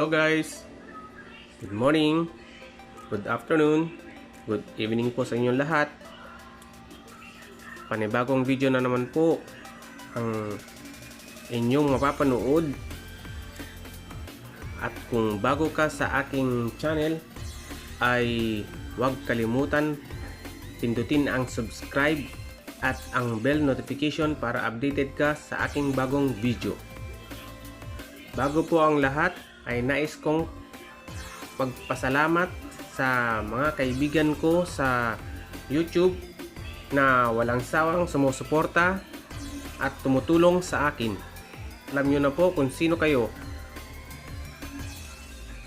Hello guys, good morning, good afternoon, good evening po sa inyong lahat. Panibagong video na naman po ang inyong mapapanood. At kung bago ka sa aking channel ay huwag kalimutan pindutin ang subscribe at ang bell notification para updated ka sa aking bagong video. Bago po ang lahat ay nais kong magpasalamat sa mga kaibigan ko sa YouTube na walang sawang sumusuporta at tumutulong sa akin. Alam nyo na po kung sino kayo.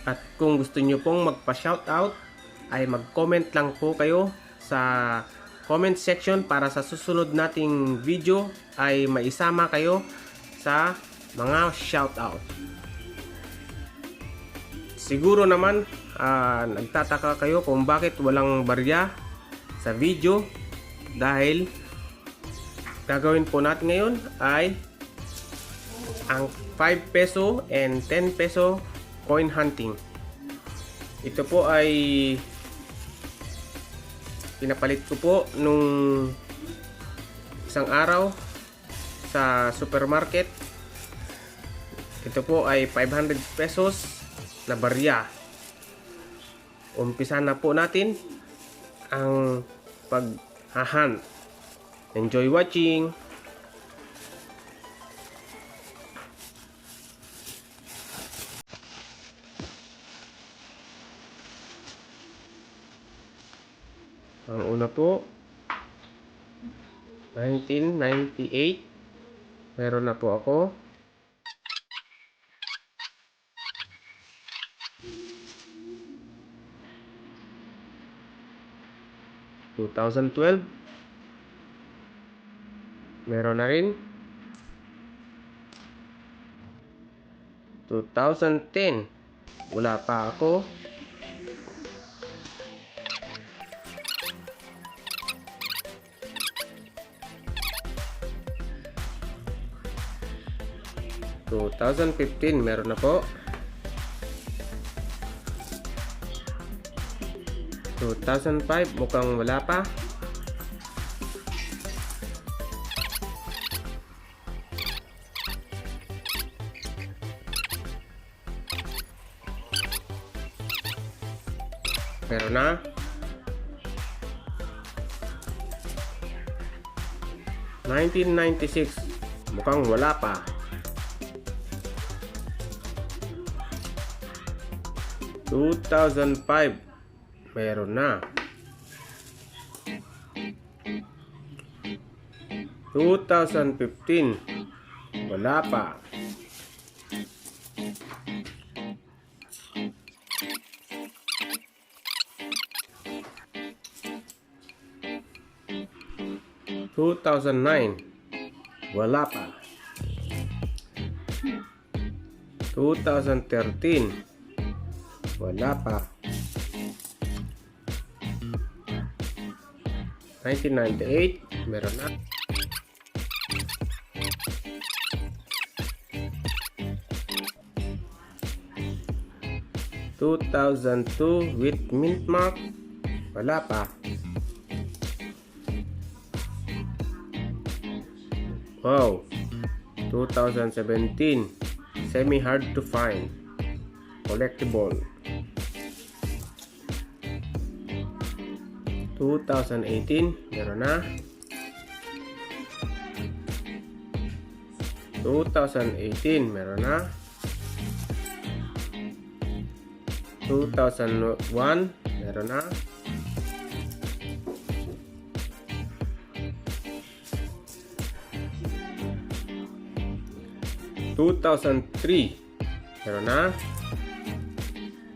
At kung gusto nyo pong magpa-shoutout ay mag-comment lang po kayo sa comment section para sa susunod nating video ay maisama kayo sa mga shoutout. Siguro naman nagtataka kayo kung bakit walang barya sa video, dahil gagawin po natin ngayon ay ang 5 peso and 10 peso coin hunting. Ito po ay pinapalit ko po nung isang araw sa supermarket. Ito po ay 500 pesos na barya. Umpisa na po natin ang paghahunt. Enjoy watching. Ang una po 1998. Meron na po ako. 2012 meron na rin. 2010 wala pa ako. 2015 meron na po. 2005 mukhang wala pa. 1996 mukhang wala pa. 2005 meron na. 2015 wala pa. 2009 wala pa. 2013 wala pa. 1998 meron na. 2002 with mint mark wala pa. Wow, 2017 semi hard to find collectible. 2018 meron na. 2018 meron na. 2001 meron na. 2003 meron na.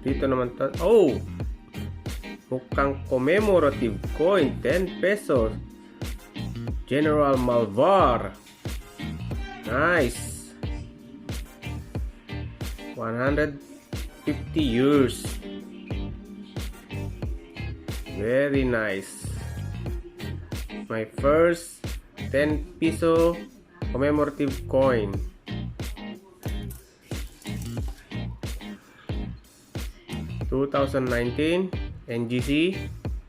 Dito naman oh, mukhang commemorative coin, 10 pesos. General Malvar. Nice. 150 years. Very nice. My first 10 peso commemorative coin. 2019 NGC,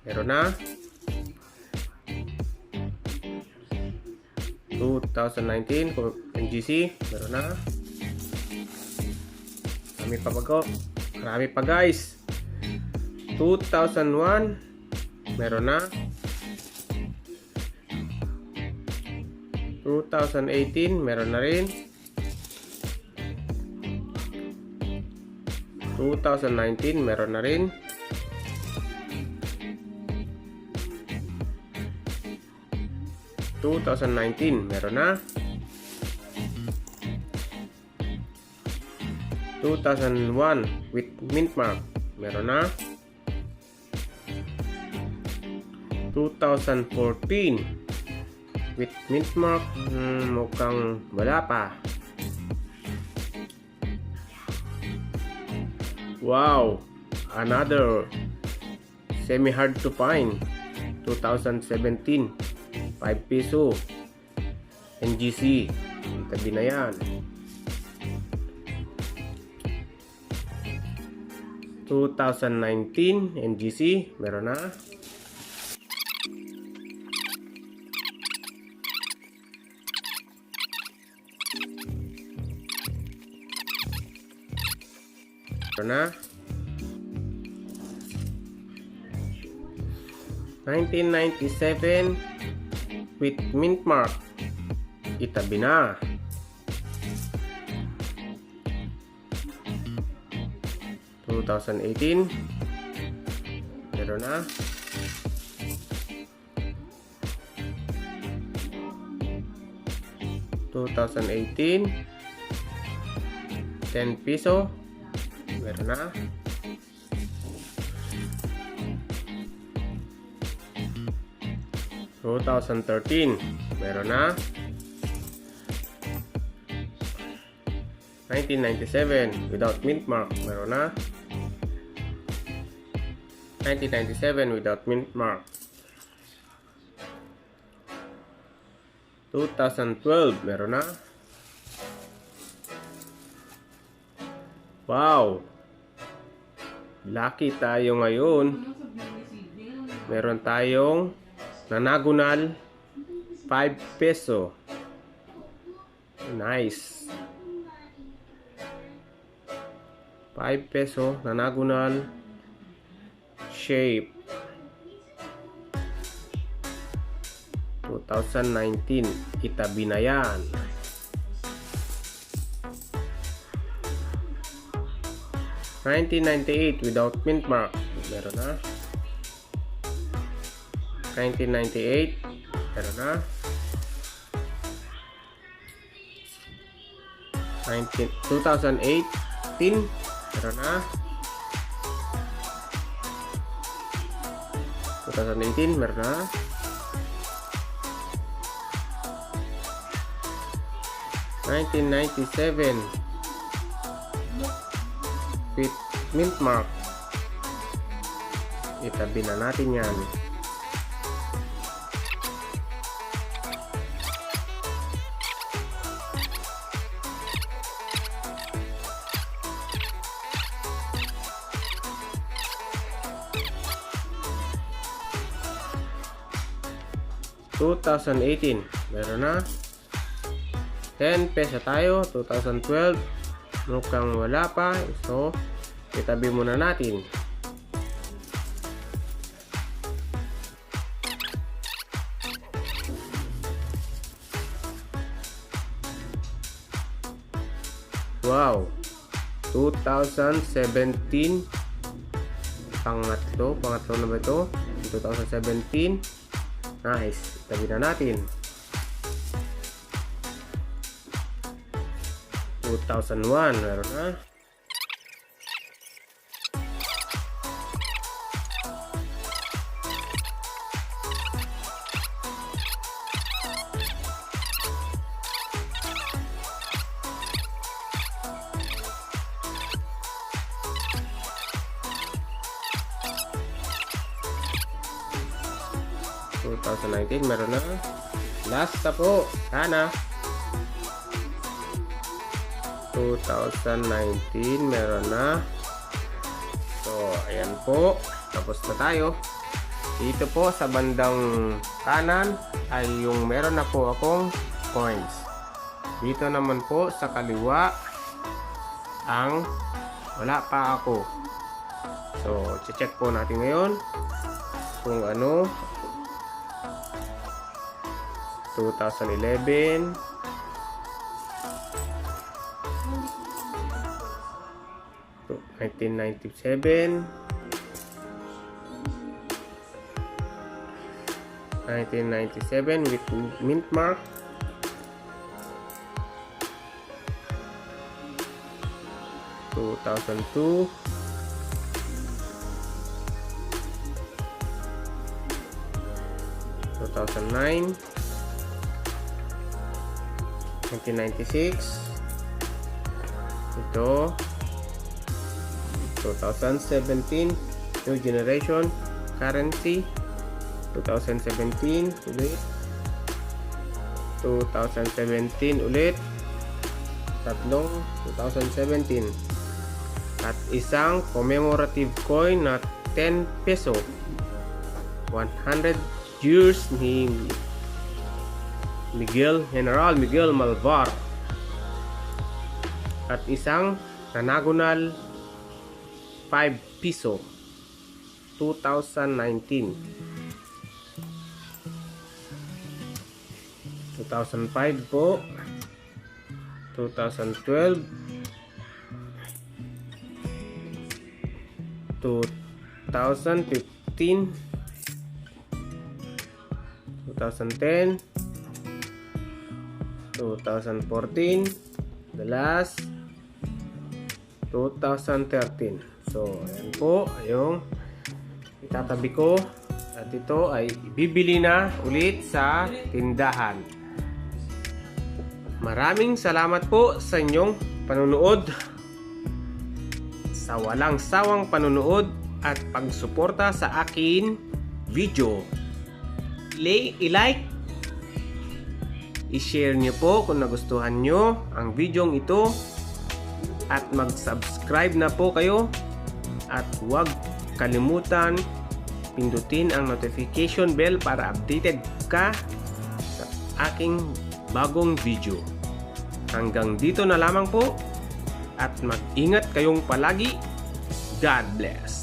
meron na. 2019 NGC, meron na. Marami pa guys. 2001, meron na. 2018, meron na rin. 2019, meron na rin. 2019, meron na. 2001 with mint mark, meron na. 2014 with mint mark, mukhang wala pa. Wow, another semi hard to find. 2017, 5 peso NGC, tabi na yan. 2019 NGC, meron na. Meron na. 1997 with mint mark, itabi na. 2018, meron na. 2018, 10 peso, meron na. 2013, meron na. 1997 without mint mark, meron na. 1997 without mint mark. 2012, meron na. Wow, lucky tayo ngayon. Meron tayong nanagunal 5 peso. Nice. 5 peso nanagunal shape. 2019, itabi na yan. 1998 without mint mark, meron na. 1998, meron na. 2018, meron na. 2018, meron na. 1997 with mint mark, itabi na natin yan. $2018, meron na. 10 peso tayo. 2012, mukhang wala pa, so itabi muna natin. Wow, 2017, pangatlo na ba ito? 2017, nice, itabi na natin. 2001, meron na. 2019, meron na. Last na po, sana. 2019, meron na. So, ayan po. Tapos na tayo. Dito po sa bandang kanan ay yung meron na po akong coins. Dito naman po sa kaliwa ang wala pa ako. So, check po natin ngayon kung ano. 2011, 1997, 1997 with mint mark, 2002, 2009, 1996, ito 2017 new generation currency, 2017 ulit, 2017 ulit, tatlong 2017 at isang commemorative coin na 10 peso, 100 years ni General Miguel Malvar, at isang Nanagonal 5 piso 2019, 2005 po, 2012, 2015, 2010, 2014, the last 2013. So, ayan po yung itatabi ko at ito ay ibibili na ulit sa tindahan. Maraming salamat po sa inyong panunood, sa walang sawang panunood at pagsuporta sa akin video. I-like, i-share nyo po kung nagustuhan nyo ang videong ito at mag-subscribe na po kayo at huwag kalimutan pindutin ang notification bell para updated ka sa aking bagong video. Hanggang dito na lamang po at mag-ingat kayong palagi. God bless.